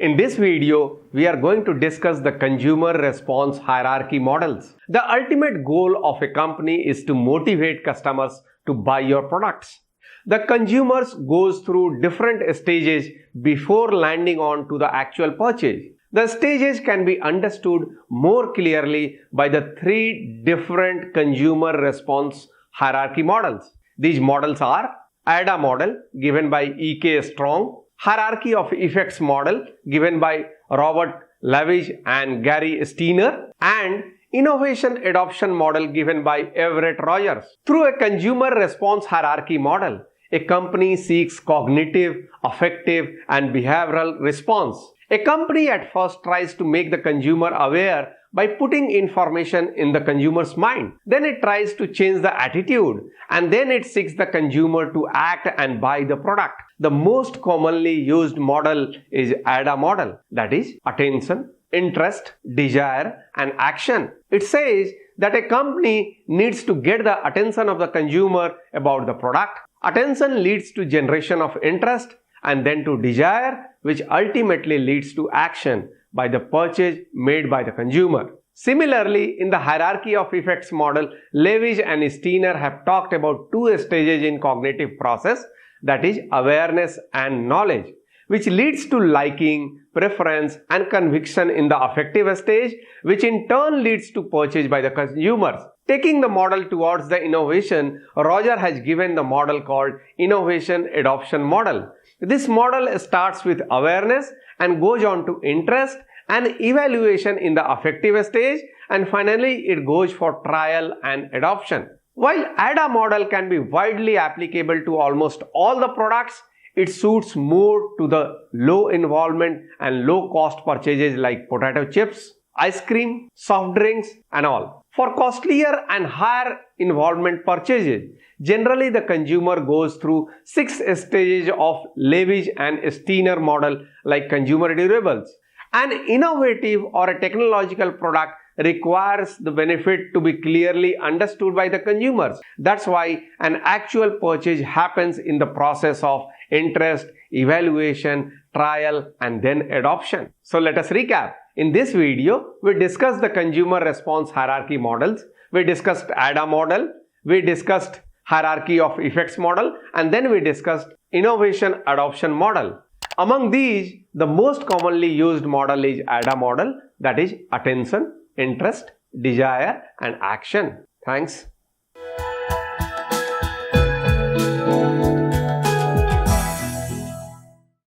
In this video, we are going to discuss the consumer response hierarchy models. The ultimate goal of a company is to motivate customers to buy your products. The consumers goes through different stages before landing on to the actual purchase. The stages can be understood more clearly by the three different consumer response hierarchy models. These models are AIDA model given by E.K. Strong, hierarchy of effects model given by Robert Lavidge and Gary Steiner, and innovation adoption model given by Everett Rogers. Through a consumer response hierarchy model, a company seeks cognitive, affective, and behavioral response. A company at first tries to make the consumer aware by putting information in the consumer's mind. Then it tries to change the attitude, and then it seeks the consumer to act and buy the product. The most commonly used model is AIDA model, that is attention, interest, desire, and action. It says that a company needs to get the attention of the consumer about the product. Attention leads to generation of interest and then to desire, which ultimately leads to action by the purchase made by the consumer. Similarly, in the hierarchy of effects model, Lavidge and Steiner have talked about two stages in cognitive process, that is awareness and knowledge, which leads to liking, preference, and conviction in the affective stage, which in turn leads to purchase by the consumers. Taking the model towards the innovation, Roger has given the model called innovation adoption model. This model starts with awareness and goes on to interest and evaluation in the affective stage, and finally it goes for trial and adoption. While AIDA model can be widely applicable to almost all the products, it suits more to the low involvement and low cost purchases like potato chips, ice cream, soft drinks, and all. For costlier and higher involvement purchases, generally the consumer goes through 6 stages of Lavidge and Steiner model like consumer durables. An innovative or a technological product requires the benefit to be clearly understood by the consumers. That's why an actual purchase happens in the process of interest, evaluation, trial, and then adoption. So let us recap. In this video, we discussed the consumer response hierarchy models. We discussed AIDA model. We discussed hierarchy of effects model, and then we discussed innovation adoption model. Among these, the most commonly used model is AIDA model, that is attention, interest, desire, and action. Thanks.